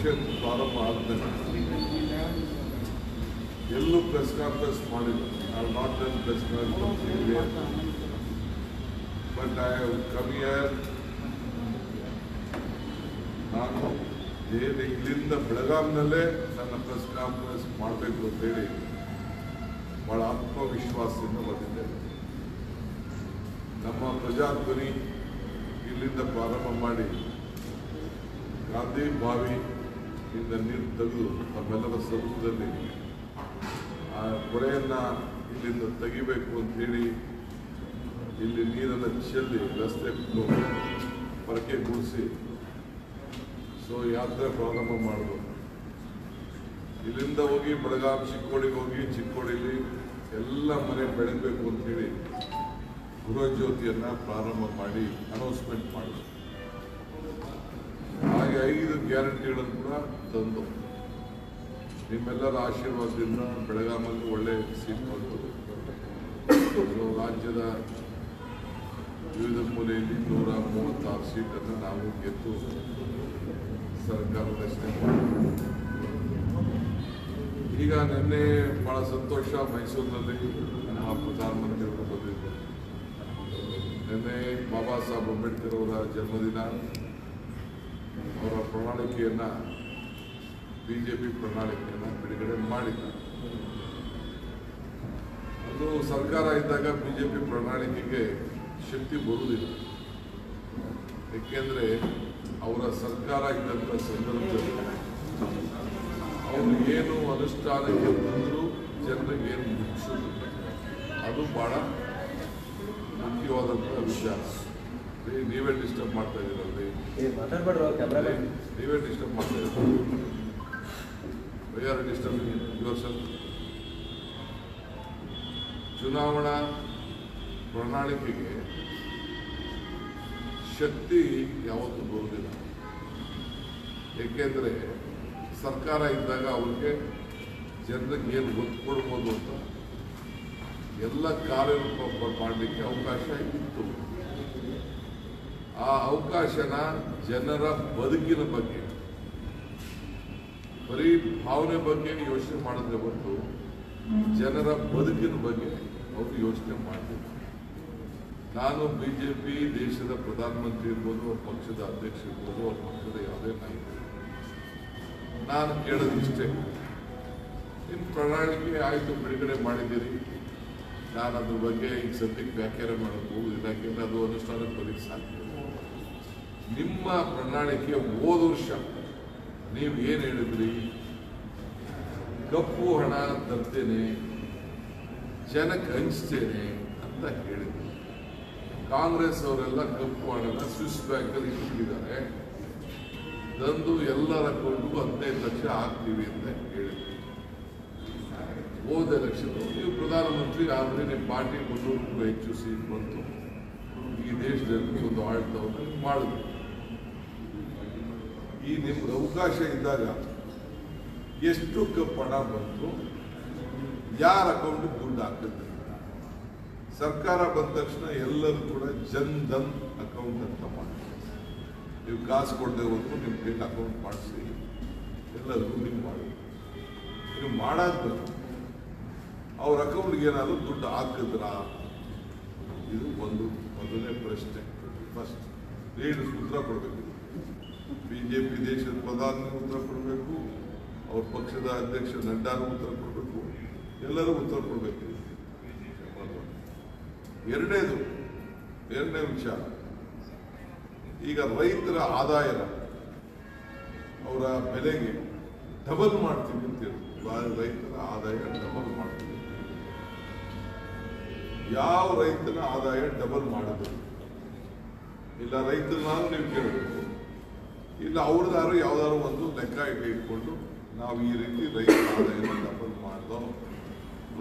Election ಪ್ರಾರಂಭ ಆದಮೇಲೆ ಎಲ್ಲೂ ಪ್ರೆಸ್ ಕಾನ್ಫರೆನ್ಸ್ ಮಾಡಿಲ್ಲ. I have not done press conference, but I have come here. ನಾನು ಇಲ್ಲಿಂದ ಬೆಳಗಾಂನಲ್ಲೇ ನನ್ನ ಪ್ರೆಸ್ ಕಾನ್ಫರೆನ್ಸ್ ಮಾಡಬೇಕು ಅಂತೇಳಿ ಭಾಳ ಆತ್ಮವಿಶ್ವಾಸದಿಂದ ಬಂದಿದ್ದೇನೆ. ನಮ್ಮ ಪ್ರಜಾಧ್ವನಿ ಇಲ್ಲಿಂದ ಪ್ರಾರಂಭ ಮಾಡಿ ಗಾಂಧಿ ಬಾವಿಯಿಂದ ನೀರು ತೆಗೆದು ನಮ್ಮೆಲ್ಲರ ಸಮ್ಮುಖದಲ್ಲಿ ಆ ಕೊಳೆಯನ್ನು ಇಲ್ಲಿಂದ ತೆಗಿಬೇಕು ಅಂತೇಳಿ ಇಲ್ಲಿ ನೀರನ್ನು ಚೆಲ್ಲಿ ರಸ್ತೆ ಪರಕೆ ಗೂಡಿಸಿ ಯಾತ್ರೆ ಪ್ರಾರಂಭ ಮಾಡಿದ್ರು. ಇಲ್ಲಿಂದ ಹೋಗಿ ಬೆಳಗಾಂ ಚಿಕ್ಕೋಡಿಗೆ ಹೋಗಿ ಚಿಕ್ಕೋಡಿಲಿ ಎಲ್ಲ ಮನೆ ಬೆಳಗಬೇಕು ಅಂತೇಳಿ ಗೃಹಜ್ಯೋತಿಯನ್ನು ಪ್ರಾರಂಭ ಮಾಡಿ ಅನೌನ್ಸ್ಮೆಂಟ್ ಮಾಡಿದ್ರು. ಹಾಗೆ 5 ಗ್ಯಾರಂಟಿಗಳನ್ನು ಕೂಡ ತಂದು ನಿಮ್ಮೆಲ್ಲರ ಆಶೀರ್ವಾದದಿಂದ ಬೆಳಗಾಮಲ್ಲಿ ಒಳ್ಳೆ ಸೀಟ್ ಬಂತು. ರಾಜ್ಯದ ವಿವಿಧ ಮೂಲೆಯಲ್ಲಿ 136 ಸೀಟನ್ನು ನಾವು ಗೆದ್ದು ಸರ್ಕಾರ ರಚನೆ ಮಾಡಿದ್ವಿ. ಈಗ ನಿನ್ನೆ ಬಹಳ ಸಂತೋಷ, ಮೈಸೂರಿನಲ್ಲಿ ನಮ್ಮ ಪ್ರಧಾನಮಂತ್ರಿಗಳು ಬಂದಿದ್ದರು. ನಿನ್ನೆ ಬಾಬಾ ಸಾಹೇಬ್ ಅಂಬೇಡ್ಕರ್ ಅವರ ಜನ್ಮದಿನ. ಅವರ ಪ್ರಣಾಳಿಕೆಯನ್ನು ಬಿಜೆಪಿ ಪ್ರಣಾಳಿಕೆಯನ್ನು ಬಿಡುಗಡೆ ಮಾಡಿದ್ದಾರೆ. ಅದು ಸರ್ಕಾರ ಇದ್ದಾಗ ಬಿಜೆಪಿ ಪ್ರಣಾಳಿಕೆಗೆ ಶಕ್ತಿ ಬರುವುದಿಲ್ಲ. ಏಕೆಂದರೆ ಅವರ ಸರ್ಕಾರ ಇದ್ದಂಥ ಸಂದರ್ಭದಲ್ಲಿ ಅವರು ಏನು ಅನುಷ್ಠಾನಕ್ಕೆ ತಂದರೂ ಜನರಿಗೆ ಏನು ಮುಗಿಸೋದು, ಅದು ಭಾಳ ಮುಖ್ಯವಾದಂಥ ವಿಚಾರ. ನೀವೇ ಡಿಸ್ಟರ್ಬ್ ಮಾಡ್ತಾ ಇದ್ದೀರಲ್ರಿ, ನೀವೇ ಡಿಸ್ಟರ್ಬ್ ಮಾಡ್ತಾ ಇದ್ದೀರಿ. Disturb your self. ಚುನಾವಣಾ ಪ್ರಣಾಳಿಕೆಗೆ ಶಕ್ತಿ ಯಾವತ್ತೂ ಬರುವುದಿಲ್ಲ. ಏಕೆಂದರೆ ಸರ್ಕಾರ ಇದ್ದಾಗ ಅವ್ರಿಗೆ ಜನರಿಗೆ ಏನು ಒತ್ತು ಕೊಡ್ಬೋದು ಅಂತ ಎಲ್ಲ ಕಾರ್ಯರೂಪ ಮಾಡಲಿಕ್ಕೆ ಅವಕಾಶ ಇತ್ತು. ಆ ಅವಕಾಶನ ಜನರ ಬದುಕಿನ ಬಗ್ಗೆ, ಬರೀ ಭಾವನೆ ಬಗ್ಗೆ ಯೋಚನೆ ಮಾಡಿದ್ರೆ ಹೊರತು ಜನರ ಬದುಕಿನ ಬಗ್ಗೆ ಅವರು ಯೋಚನೆ ಮಾಡಬೇಕು. ನಾನು ಬಿಜೆಪಿ ದೇಶದ ಪ್ರಧಾನಮಂತ್ರಿ ಇರ್ಬೋದು, ಅವ್ರ ಪಕ್ಷದ ಅಧ್ಯಕ್ಷ ಇರ್ಬೋದು, ಅವ್ರ ಪಕ್ಷದ ಯಾವುದೇ ನಾಯಕ, ನಾನು ಕೇಳೋದಿಷ್ಟೇ, ನಿಮ್ಮ ಪ್ರಣಾಳಿಕೆ ಆಯಿತು, ಬಿಡುಗಡೆ ಮಾಡಿದ್ದೀರಿ. ನಾನು ಅದ್ರ ಬಗ್ಗೆ ಈಗ ಸದ್ಯಕ್ಕೆ ವ್ಯಾಖ್ಯಾನ ಮಾಡೋಕ್ಕೆ ಹೋಗುದಿಲ್ಲ, ಯಾಕೆಂದರೆ ಅದು ಅನುಷ್ಠಾನಕ್ಕೆ ಬರಲಿಕ್ಕೆ ಸಾಧ್ಯ. ನಿಮ್ಮ ಪ್ರಣಾಳಿಕೆ ಹೋದ ವರ್ಷ ನೀವು ಏನು ಹೇಳಿದ್ರಿ? ಕಪ್ಪು ಹಣ ತರ್ತೇನೆ, ಜನಕ್ಕೆ ಹಂಚ್ತೇನೆ ಅಂತ ಹೇಳಿದ್ರು. ಕಾಂಗ್ರೆಸ್ ಅವರೆಲ್ಲ ಕಪ್ಪು ಹಣನ ಸ್ವಿಸ್ ಬ್ಯಾಂಕಲ್ಲಿ ಇಟ್ಟಿದ್ದಾರೆ, ತಂದು ಎಲ್ಲರ ಅಕೌಂಟ್ಗೂ 15 ಲಕ್ಷ ಹಾಕ್ತೀವಿ ಅಂತ ಹೇಳಿದ್ರು. ಹೋದ ಎಲೆಕ್ಷನ್ ನೀವು ಪ್ರಧಾನಮಂತ್ರಿ ಆದರೆ ನಿಮ್ಮ ಪಾರ್ಟಿ 300ಕ್ಕೂ ಹೆಚ್ಚು ಸೀಟ್ ಬಂತು. ಈ ದೇಶದಲ್ಲಿ ಒಂದು ಆಡಳಿತವನ್ನು ಮಾಡಿದ್ರು. ಈ ನಿಮ್ಗೆ ಅವಕಾಶ ಇದ್ದಾಗ ಎಷ್ಟು ಕಪ್ಪು ಹಣ ಬಂತು, ಯಾರ ಅಕೌಂಟ್ಗೆ ದುಡ್ಡು ಹಾಕಿದ್ರು? ಸರ್ಕಾರ ಬಂದ ತಕ್ಷಣ ಎಲ್ಲರೂ ಕೂಡ ಜನ್ ಧನ್ ಅಕೌಂಟ್ ಅಂತ ಮಾಡಿ, ನೀವು ಕಾಸು ಕೊಡದೆ ಹೋದ್ರು ನಿಮ್ಮ ಕೈಲಿ ಅಕೌಂಟ್ ಮಾಡಿಸಿ ಎಲ್ಲರಿಗೂ ನೀವು ಮಾಡಿ. ನೀವು ಮಾಡಾದ್ಮೇಲೆ ಅವ್ರ ಅಕೌಂಟ್ಗೆ ಏನಾದರೂ ದುಡ್ಡು ಹಾಕಿದ್ರಾ? ಇದು ಮೊದಲನೇ ಪ್ರಶ್ನೆ. ಫಸ್ಟ್ ಏನು ಉತ್ತರ ಕೊಡಬೇಕು. ಬಿಜೆಪಿ ದೇಶದ ಪ್ರಧಾನಿ ಉತ್ತರ ಕೊಡಬೇಕು, ಅವ್ರ ಪಕ್ಷದ ಅಧ್ಯಕ್ಷ ನಡ್ಡಾರು ಉತ್ತರ ಕೊಡಬೇಕು, ಎಲ್ಲರೂ ಉತ್ತರ ಕೊಡಬೇಕು. ಎರಡನೇ ವಿಚಾರ, ಈಗ ರೈತರ ಆದಾಯನ ಅವರ ಬೆಲೆಗೆ ಡಬಲ್ ಮಾಡ್ತೀವಿ ಅಂತ ಹೇಳಿ, ರೈತರ ಆದಾಯ ಡಬಲ್ ಮಾಡ್ತೀವಿ. ಯಾವ ರೈತನ ಆದಾಯ ಡಬಲ್ ಮಾಡಿದ್ರು? ಇಲ್ಲ ರೈತರನ್ನಾದ್ರೂ ನೀವು ಕೇಳಬೇಕು, ಇಲ್ಲ ಅವ್ರದಾರು ಯಾವ್ದಾದ್ರು ಒಂದು ಲೆಕ್ಕ ಇಟ್ಕೊಂಡು ನಾವು ಈ ರೀತಿ ರೈತರ ಆದಾಯನ ಡಬಲ್ ಮಾಡ್ದೋ,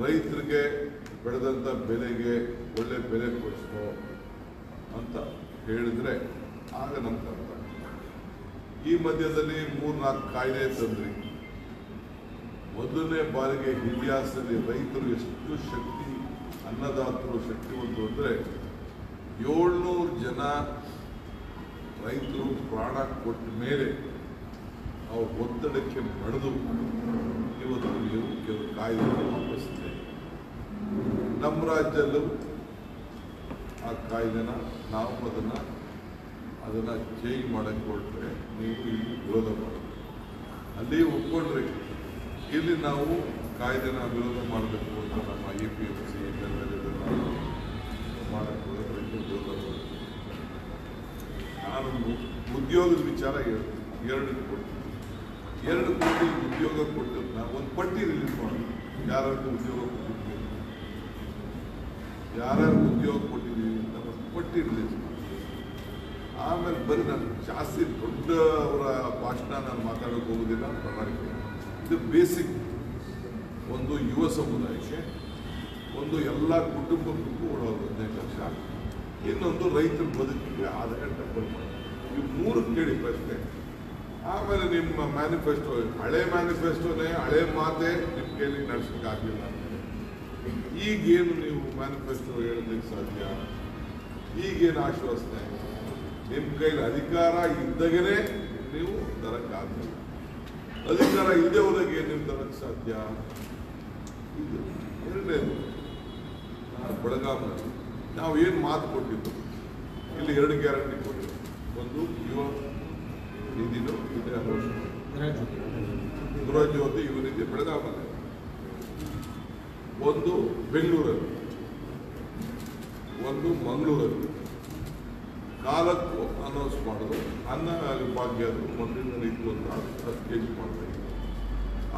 ರೈತರಿಗೆ ಬೆಳೆದಂಥ ಬೆಲೆಗೆ ಒಳ್ಳೆ ಬೆಲೆ ಕೊಡಿಸ್ಕೋ ಅಂತ ಹೇಳಿದ್ರೆ ಆಗ ನಮ್ಗೆ ಅರ್ಥ. ಈ ಮಧ್ಯದಲ್ಲಿ 3-4 ಕಾಯ್ದೆ ತಂದ್ರಿ. ಮೊದಲನೇ ಬಾರಿಗೆ ಇತಿಹಾಸದಲ್ಲಿ ರೈತರು ಎಷ್ಟು ಶಕ್ತಿ, ಅನ್ನದಾತರು ಶಕ್ತಿವಂತರು ಅಂದರೆ 700 ಜನ ರೈತರು ಪ್ರಾಣ ಕೊಟ್ಟ ಮೇಲೆ ಅವ್ರ ಒತ್ತಡಕ್ಕೆ ನಡೆದು ಇವತ್ತು ನೀವು ಕೆಲವು ಕಾಯ್ದೆಗಳನ್ನು ವಾಪಸ್ಸಿದೆ. ನಮ್ಮ ರಾಜ್ಯದಲ್ಲೂ ಆ ಕಾಯ್ದೆನ ನಾವು ಅದನ್ನು ಚೇಂಜ್ ಮಾಡೋಕ್ಕೆ ಹೊರಟ್ರೆ ನೀವು ಇಲ್ಲಿ ವಿರೋಧ ಮಾಡೋದು. ಅಲ್ಲಿ ಒಪ್ಕೊಂಡ್ರಿ, ಇಲ್ಲಿ ನಾವು ಕಾಯ್ದೆನ ವಿರೋಧ ಮಾಡಬೇಕು ಅಂತ ನಮ್ಮ APMC ಮಾಡೋಕ್ಕೆ ವಿರೋಧ ಮಾಡೋದು. ನಾನು ಉದ್ಯೋಗದ ವಿಚಾರ ಹೇಳ್ತೀನಿ. 2 ಕೋಟಿ ಉದ್ಯೋಗ ಕೊಟ್ಟು ನಾವು ಒಂದು ಪಟ್ಟಿ ರಿಲೀಸ್ ಮಾಡೋದು. ಯಾರ್ಯಾರು ಉದ್ಯೋಗ ಕೊಟ್ಟಿದ್ದೀವಿ, ಯಾರ್ಯಾರು ಉದ್ಯೋಗ ಕೊಟ್ಟಿದ್ದೀವಿ ಅಂತ ಒಂದು ಪಟ್ಟಿ ರಿಲೀಸ್ ಮಾಡಿ. ಆಮೇಲೆ ಬರೀ ನಾನು ಜಾಸ್ತಿ ದೊಡ್ಡವರ ಭಾಷಣ ನಾನು ಮಾತಾಡೋಕೆ ಹೋಗೋದಿಲ್ಲ. ಪ್ರಣಾಳಿಕೆ ಇದು ಬೇಸಿಕ್. ಒಂದು ಯುವ ಸಮುದಾಯಕ್ಕೆ, ಒಂದು ಎಲ್ಲ ಕುಟುಂಬಕ್ಕೂ 15 ಲಕ್ಷ, ಇನ್ನೊಂದು ರೈತರ ಬದುಕಿಗೆ ಆದಾಯ ಡಬಲ್ ಮಾಡಿ. ಇವು 3 ಕೇಳಿ ಪ್ರಶ್ನೆ. ಆಮೇಲೆ ನಿಮ್ಮ ಮ್ಯಾನಿಫೆಸ್ಟೋ, ಹಳೆ ಮ್ಯಾನಿಫೆಸ್ಟೋನೇ ಹಳೆ ಮಾತೆ ನಿಮ್ಮ ಕೈಲಿ ನಡೆಸೋಕ್ಕಾಗಲಿಲ್ಲ. ಈಗೇನು ನೀವು ಮ್ಯಾನಿಫೆಸ್ಟೋ ಹೇಳಲಿಕ್ಕೆ ಸಾಧ್ಯ? ಈಗೇನು ಆಶ್ವಾಸನೆ? ನಿಮ್ಮ ಕೈಲಿ ಅಧಿಕಾರ ಇದ್ದಾಗನೇ ನೀವು ತರಕ್ಕಾಗಲ್ಲ. ಅಧಿಕಾರ ಇಲ್ಲದೆ ಹೋದಾಗ ಏನು ನೀವು ತರಕ್ಕೆ ಸಾಧ್ಯ? ಇದು 2ನೇದು. ಬೆಳಗಾವಿನಲ್ಲಿ ನಾವು ಏನು ಮಾತು ಕೊಟ್ಟಿದ್ದು, ಇಲ್ಲಿ 2 ಗ್ಯಾರಂಟಿ ಕೊಟ್ಟಿದ್ದು. ಒಂದು ಯುವ ನಿಧಿನು ಇದೆ, ಗೃಹಜ್ಯೋತಿ ಯುವ ನಿಧಿ ಬೆಳಗಾವಿನಲ್ಲಿ. ಒಂದು ಬೆಂಗಳೂರಲ್ಲಿ, ಒಂದು ಮಂಗಳೂರಲ್ಲಿ. ಕಾಲಕ್ಕೂ ಅನೌನ್ಸ್ ಮಾಡೋದು. ಅನ್ನ ಭಾಗ್ಯದು ಮೊದಲಿಂದ ಇತ್ತು ಅಂತ 10 kg ಮಾಡ್ತಾ ಇದ್ದೀವಿ.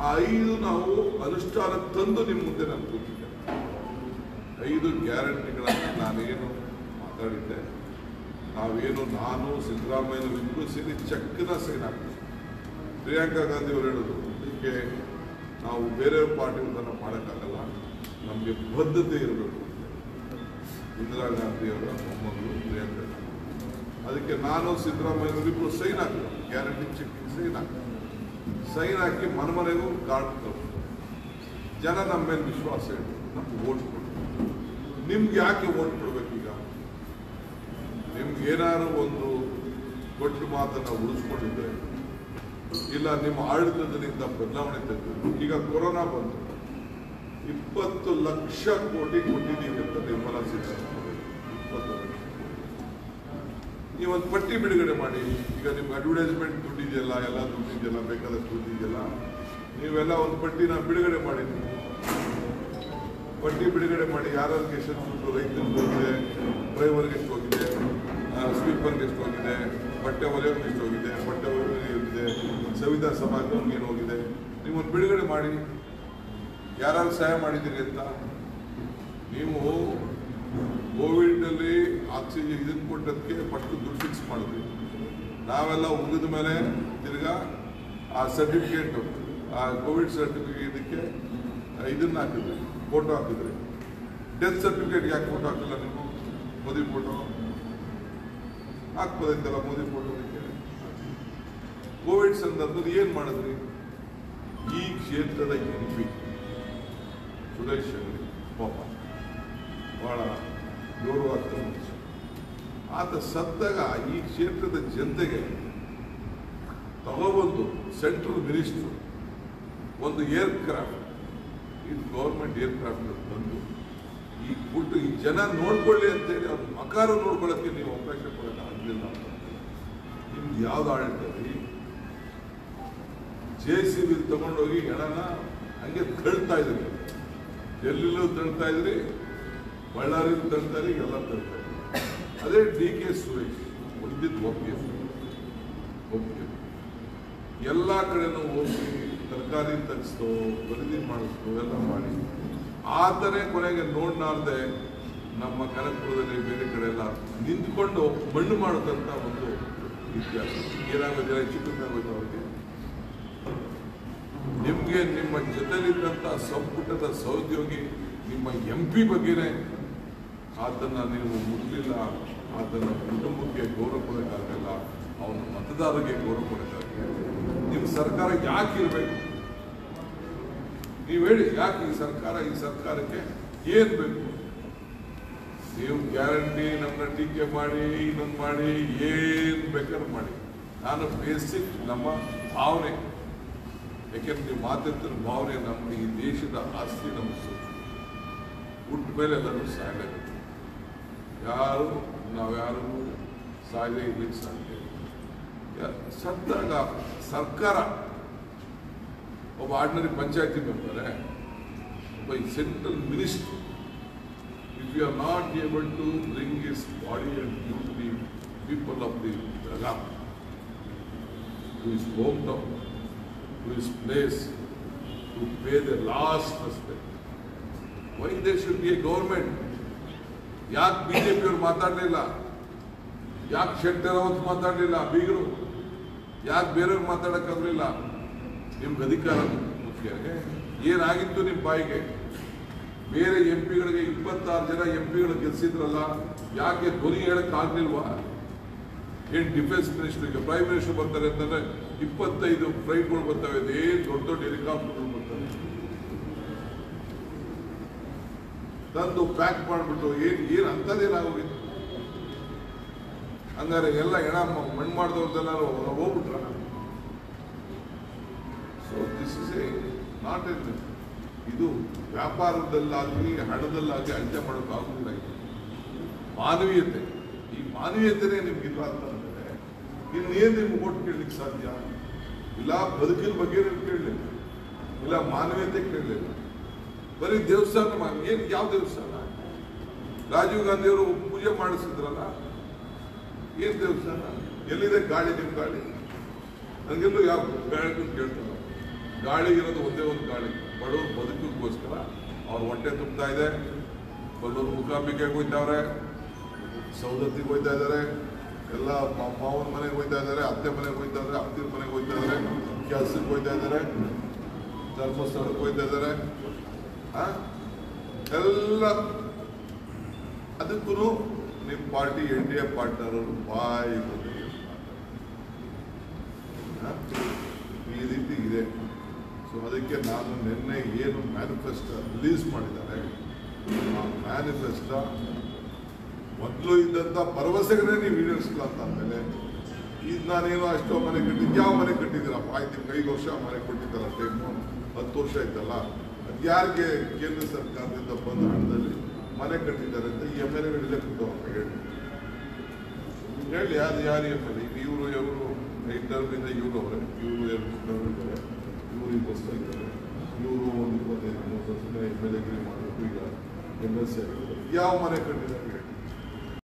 ಆ 5 ನಾವು ಅನುಷ್ಠಾನಕ್ಕೆ ತಂದು ನಿಮ್ಮ ಮುಂದೆ ನಾನು ಕೂತಿದ್ದೆ. 5 ಗ್ಯಾರಂಟಿಗಳನ್ನು ನಾನೇನು ಮಾತಾಡಿದ್ದೆ, ನಾವೇನು ನಾನು ಸಿದ್ದರಾಮಯ್ಯನವರು ಇಬ್ಬರು ಸೇರಿ ಚೆಕ್ನ ಸೈನ್ ಹಾಕ್ತೀವಿ. ಪ್ರಿಯಾಂಕಾ ಗಾಂಧಿ ಅವರು ಹೇಳೋದು, ಇದಕ್ಕೆ ನಾವು ಬೇರೆ ಪಾರ್ಟಿಗಳನ್ನು ಮಾಡೋಕ್ಕಾಗಲ್ಲ, ನಮಗೆ ಬದ್ಧತೆ ಇರಬೇಕು. ಇಂದಿರಾ ಗಾಂಧಿಯವರ ಮೊಮ್ಮಗಳು ಪ್ರಿಯಾಂಕಾ ಗಾಂಧಿ. ಅದಕ್ಕೆ ನಾನು ಸಿದ್ದರಾಮಯ್ಯನವರು ಇಬ್ಬರು ಸೈನ್ ಹಾಕ್ತೀವಿ. ಗ್ಯಾರಂಟಿ ಚೆಕ್ಕಿಗೆ ಸೈನ್ ಹಾಕಿ ಮನೆಗೂ ಕಾರ್ಡ್ ತರ್ತಾರೆ. ಜನ ನಮ್ಮ ಮೇಲೆ ವಿಶ್ವಾಸ ಇಟ್ಟು ನಮ್ಗೆ ಓಟ್ ಕೊಡ್ತಾರೆ. ನಿಮ್ಗೆ ಯಾಕೆ ಓಟ್ ಕೊಡ್ಬೇಕೀಗ? ನಿಮ್ಗೆ ಏನಾದ್ರು ಒಂದು ಕೊಟ್ಟು ಮಾತನ್ನು ಉಳಿಸ್ಕೊಂಡಿದ್ರೆ, ಇಲ್ಲ ನಿಮ್ಮ ಆಡಳಿತದಿಂದ ಬದಲಾವಣೆ ತೆಗೆದು. ಈಗ ಕೊರೋನಾ ಬಂತು, 20 ಲಕ್ಷ ಕೋಟಿ ಕೊಟ್ಟಿದ್ದೀವಿ ಅಂತ ನಿರ್ಮಲಾ ಸೀತಾರಾಮನ್ 20 ಲಕ್ಷ. ನೀವೊಂದು ಪಟ್ಟಿ ಬಿಡುಗಡೆ ಮಾಡಿ. ಈಗ ನಿಮ್ಗೆ ಅಡ್ವರ್ಟೈಸ್ಮೆಂಟ್ ದುಡ್ಡಿದೆಯಲ್ಲ, ಎಲ್ಲ ದುಡ್ಡಿದೆಯಲ್ಲ, ಬೇಕಾದಷ್ಟು ದುಡ್ಡಿದೆಯಲ್ಲ, ನೀವೆಲ್ಲ ಒಂದು ಪಟ್ಟಿನ ಬಿಡುಗಡೆ ಮಾಡಿ. ಪಟ್ಟಿ ಬಿಡುಗಡೆ ಮಾಡಿ, ಯಾರಿಗೆ ಎಷ್ಟು ದುಡ್ಡು, ರೈತರಿಗೆ ಹೋಗಿದೆ, ಡ್ರೈವರ್ಗೆ ಎಷ್ಟು ಹೋಗಿದೆ, ಸ್ವೀಪರ್ಗೆ ಎಷ್ಟು ಹೋಗಿದೆ, ಬಟ್ಟೆ ಹೊಲಿಯೋರ್ಗೆ ಎಷ್ಟು ಹೋಗಿದೆ, ಬಟ್ಟೆ ಹೊಲಿಯೋರಿಗೆ ಎಷ್ಟಿದೆ, ಸವಿತಾ ಸಮಾಜಕ್ಕೆ ಏನು ಹೋಗಿದೆ, ನೀವೊಂದು ಬಿಡುಗಡೆ ಮಾಡಿ. ಯಾರು ಸಹಾಯ ಮಾಡಿದ್ದೀರಿ ಅಂತ. ನೀವು ಕೋವಿಡ್ನಲ್ಲಿ ಆಕ್ಸಿಜನ್ ಇದನ್ನು ಕೊಟ್ಟದಕ್ಕೆ ಫಸ್ಟ್ ದುಡ್ಡು ಫಿಕ್ಸ್ ಮಾಡಿದ್ವಿ. ನಾವೆಲ್ಲ ಉಗಿದ ಮೇಲೆ ತಿರ್ಗಾ ಆ ಸರ್ಟಿಫಿಕೇಟು, ಆ ಕೋವಿಡ್ ಸರ್ಟಿಫಿಕೇಟಕ್ಕೆ ಇದನ್ನು ಹಾಕಿದ್ರಿ, ಫೋಟೋ ಹಾಕಿದ್ರಿ. ಡೆತ್ ಸರ್ಟಿಫಿಕೇಟ್ಗೆ ಯಾಕೆ ಫೋಟೋ ಹಾಕಿಲ್ಲ ನೀವು? ಮೋದಿ ಫೋಟೋ ಹಾಕ್ಬೋದಿತ್ತಲ್ಲ, ಮೋದಿ ಫೋಟೋದಕ್ಕೆ. ಕೋವಿಡ್ ಸಂದರ್ಭದಲ್ಲಿ ಏನು ಮಾಡಿದ್ರಿ? ಈ ಕ್ಷೇತ್ರದ MP ಸುರೇಶ್ ಅಂಗಡಿ ಪಾಪ ಬಹಳ ಗೌರವಾರ್ಥ ಮನುಷ್ಯ. ಆತ ಸತ್ತಾಗ ಈ ಕ್ಷೇತ್ರದ ಜನತೆಗೆ ತಗೊಬಂದು ಸೆಂಟ್ರಲ್ ಮಿನಿಸ್ಟ್ರು ಒಂದು ಏರ್ಕ್ರಾಫ್ಟ್, ಇದು ಗೌರ್ಮೆಂಟ್ ಏರ್ಕ್ರಾಫ್ಟ್ ತಂದು ಈ ಬಿಟ್ಟು ಈ ಜನ ನೋಡ್ಕೊಳ್ಳಿ ಅಂತೇಳಿ ಅವ್ರ ಮಕಾರ ನೋಡ್ಕೊಳ್ಳೋಕ್ಕೆ ನೀವು ಅವಕಾಶ ಕೊಡೋಕೆ ಆಗಲಿಲ್ಲ ಅಂತ. ನಿಮ್ದು ಯಾವ್ದು ಆಡಳಿತ ರೀ? JCB ತಗೊಂಡೋಗಿ ಹೆಣನ ಹಂಗೆ ತಳ್ತಾ ಇದ್ರಿ, ಎಲ್ಲೆಲ್ಲೂ ತಳ್ತಾ ಇದ್ರಿ, ಬಳ್ಳಾರಿಯಲ್ಲಿ ತಳ್ತಾ ಇದ್ರಿ, ಎಲ್ಲ ತಳ್ತಾ ಇದ್ರಿ. ಅದೇ DK ಸುರೇಶ್ ಉಳಿದಿದ್ದು ಒಪ್ಪಿಗೆ ಎಲ್ಲ ಕಡೆನೂ ಹೋಗಿ ತರಕಾರಿ ತರಿಸ್ತೋ, ಖರೀದಿ ಮಾಡಿಸ್ತೋ, ಎಲ್ಲ ಮಾಡಿ ಆತನೇ ಕೊನೆಗೆ ನೋಡ್ನಾರ್ದೆ ನಮ್ಮ ಕನಕಪುರದಲ್ಲಿ ಬೇರೆ ಕಡೆ ಎಲ್ಲ ನಿಂತ್ಕೊಂಡು ಮಣ್ಣು ಮಾಡೋದಂತ ಒಂದು ಇತಿಹಾಸ. ಏನಾಗೋದಿಲ್ಲ, ಚಿಕ್ಕದಾಗೋದು ಅವ್ರಿಗೆ. ನಿಮಗೆ ನಿಮ್ಮ ಜೊತೆಲಿದ್ದಂಥ ಸಂಪುಟದ ಸಹೋದ್ಯೋಗಿ ನಿಮ್ಮ MP ಬಗ್ಗೆನೇ ಆತನ ನೀವು ಮುಟ್ಲಿಲ್ಲ, ಆತನ ಕುಟುಂಬಕ್ಕೆ ಗೌರವ ಕೊಡೋಕ್ಕಾಗಲ್ಲ, ಅವನ ಮತದಾರರಿಗೆ ಗೌರವ ಕೊಡೋಕ್ಕಾಗಲ್ಲ. ನಿಮ್ಮ ಸರ್ಕಾರ ಯಾಕೆ ಇರಬೇಕು? ನೀವು ಹೇಳಿ, ಯಾಕೆ ಈ ಸರ್ಕಾರಕ್ಕೆ ಏನು ಬೇಕು? ನೀವು ಗ್ಯಾರಂಟಿ ನಮ್ಮನ್ನ ಟೀಕೆ ಮಾಡಿ, ಇನ್ನೊಂದು ಮಾಡಿ, ಏನು ಬೇಕಾದ್ರೂ ಮಾಡಿ, ನಾನು ಬೇಸಿಕ್ ನಮ್ಮ ಭಾವನೆ, ಯಾಕೆಂದ್ರೆ ನೀವು ಮಾತಾಡ್ತಿರೋ ಭಾವನೆ ನಮ್ಮ ಈ ದೇಶದ ಆಸ್ತಿ ನಮ್ಮ ಹುಟ್ಟ ಮೇಲೆ ಎಲ್ಲರೂ ಸಾಯಲೇಬೇಕು. ನಾವ್ಯಾರು ಸಾಯದೇ ಇರ್ಲಿಕ್ಕೆ ಸಾಧ್ಯ ಇಲ್ಲ. ಸತ್ತಾಗ ಸರ್ಕಾರ ಒಬ್ಬ ಆರ್ಡಿನರಿ ಪಂಚಾಯತಿ ಮೆಂಬರೇ, ಒಬ್ಬ central minister, if you are not able to bring his body and give to the people of the Belgaum, to his hometown, to his place, to pay the last respect, why there should be a government? ಯಾಕೆ BJP ಅವರು ಮಾತಾಡಲಿಲ್ಲ? ಯಾಕೆ ಶೆಟ್ಟರಾವತ್ ಮಾತಾಡಲಿಲ್ಲ? ಬೀಗರು ಯಾಕೆ ಬೇರೆಯವ್ರು ಮಾತಾಡಕ್ಕಾಗಲಿಲ್ಲ? ನಿಮ್ಗೆ ಅಧಿಕಾರ ಮುಖ್ಯ. ಏನಾಗಿತ್ತು ನಿಮ್ಮ ಬಾಯಿಗೆ? ಬೇರೆ ಎಂಪಿಗಳಿಗೆ 26 ಜನ ಎಂಪಿಗಳು ಗೆಲ್ಸಿದ್ರಲ್ಲ, ಯಾಕೆ ಧ್ವನಿ ಹೇಳಕ್ಕಾಗ್ಲಿಲ್ವಾ? ಏನ್ ಡಿಫೆನ್ಸ್ ಮಿನಿಸ್ಟರ್ಗೆ ಪ್ರೈಮ್ ಮಿನಿಸ್ಟರ್ ಬರ್ತಾರೆ ಅಂತಂದ್ರೆ 25 ಫ್ಲೈಟ್ಗಳು ಬರ್ತವೆ, ಏನ್ ದೊಡ್ಡ ದೊಡ್ಡ ಹೆಲಿಕಾಪ್ಟರ್ಗಳು ಬರ್ತವೆ, ತಂದು ಪ್ಯಾಕ್ ಮಾಡಿಬಿಟ್ಟು ಏನ್ ಅಂತದೇನಾಗೋಗಿತ್ತು? ಹಂಗಾರೆ ಎಲ್ಲ ಮಣ್ಣು ಮಾಡಿದವ್ರದ್ದೆಲ್ಲರೂ ಹೋಗ್ಬಿಟ್ರ? So this is a not ಎನ್, ಇದು ವ್ಯಾಪಾರದಲ್ಲಾಗಲಿ ಹಣದಲ್ಲಾಗಲಿ ಅಂತ್ಯ ಮಾಡೋಕ್ಕಾಗೋದಿಲ್ಲ. ಇದು ಮಾನವೀಯತೆ. ಈ ಮಾನವೀಯತೆನೇ ನಿಮ್ಗಿಲ್ಲ ಅಂತಂದ್ರೆ ಇನ್ನೇನು ನಿಮ್ಗೆ ಓಟ್ ಕೇಳಲಿಕ್ಕೆ ಸಾಧ್ಯ ಇಲ್ಲ? ಬದುಕಿನ ಬಗ್ಗೆ ಕೇಳಲಿಲ್ಲ, ಇಲ್ಲ ಮಾನವೀಯತೆ ಕೇಳಲಿಲ್ಲ, ಬರೀ ದೇವಸ್ಥಾನ. ಏನು ಯಾವ ದೇವಸ್ಥಾನ? ರಾಜೀವ್ ಗಾಂಧಿ ಅವರು ಪೂಜೆ ಮಾಡಿಸಿದ್ರಲ್ಲ, ಏನ್ ದೇವಸ್ಥಾನ? ಎಲ್ಲಿದೆ ಗಾಳಿ? ನಿಮ್ಮ ಗಾಳಿ ನನಗೆಲ್ಲೂ ಯಾವ ಗಾಳಿ ಕೇಳ್ತಾರೆ? ಗಾಳಿ ಇರೋದು ಒಂದೇ ಒಂದು ಗಾಳಿ, ಬಡವರು ಬದುಕಿಗೋಸ್ಕರ ಅವ್ರ ಹೊಟ್ಟೆ ತುಂಬ್ತಾ ಇದೆ. ಬಲ್ಲೂರು ಮುಖಾಂಬಿಕೆಗೆ ಹೋಯ್ತಾವ್ರೆ, ಸೌದತ್ತಿಗೆ ಹೋಯ್ತಾ ಇದ್ದಾರೆ, ಎಲ್ಲ ಮಾವನ ಮನೆಗೆ ಹೋಯ್ತಾ ಇದ್ದಾರೆ, ಅತ್ತೆ ಮನೆಗೆ ಹೋಯ್ತಾ ಇದ್ದಾರೆ, ಅತ್ತಿರ ಮನೆಗೆ ಹೋಯ್ತಾ ಇದ್ದಾರೆ, ಕೆಲಸಕ್ಕೆ ಹೋಯ್ತಾ ಇದ್ದಾರೆ, ಧರ್ಮಸ್ಥಳಕ್ಕೆ ಹೋಯ್ತಾ ಇದ್ದಾರೆ. ಎಲ್ಲ ಅದಕ್ಕೂ ನಿಮ್ಮ ಪಾರ್ಟಿ NDA ಪಾರ್ಟ್ನರ್ ಅವರು ಬಾಯಿ ಈ ರೀತಿ ಇದೆ. ಸೊ ಅದಕ್ಕೆ ನಾನು ನಿನ್ನೆ ಏನು ಮ್ಯಾನಿಫೆಸ್ಟೋ ರಿಲೀಸ್ ಮಾಡಿದ್ದಾರೆ, ಆ ಮ್ಯಾನಿಫೆಸ್ಟೋ ಮೊದಲು ಇದ್ದಂಥ ಭರವಸೆಗಳೇ ನೀವು ಈಡೇರಿಸಲ್ಲ ಅಂತ ಅಂದಮೇಲೆ, ಇದು ನಾನೇನೋ ಅಷ್ಟೋ ಮನೆ ಕಟ್ಟಿದ್ದು, ಯಾವ ಮನೆ ಕಟ್ಟಿದ್ದೀರಪ್ಪ? ಆಯ್ತು, ನಿಮ್ಗೆ 5 ವರ್ಷ ಮನೆ ಕೊಟ್ಟಿದ್ದಲ್ಲ, ಟೈಮು 10 ವರ್ಷ ಆಯ್ತಲ್ಲ, ಯಾರಿಗೆ ಕೇಂದ್ರ ಸರ್ಕಾರದಿಂದ ಬಂದ ಹಣದಲ್ಲಿ ಮನೆ ಕಟ್ಟಿದ್ದಾರೆ ಅಂತ ಈ MLA ಹೇಳಿ. ಅದು ಯಾರು MLA? ಇವರು ಟರ್ಮಿಂದ ಇವರು ಅವರೇ, ಇವರು 2 ಟರ್ಮ್ ಇದ್ದಾರೆ, ಇವರು 20 ಇದ್ದಾರೆ, ಇವರು 1 25-30 ವರ್ಷ MLA ಮಾಡಬೇಕು, ಈಗ MLC ಆಗಿದ್ದಾರೆ. ಯಾವ ಮನೆ ಕಟ್ಟಿದ್ದಾರೆ?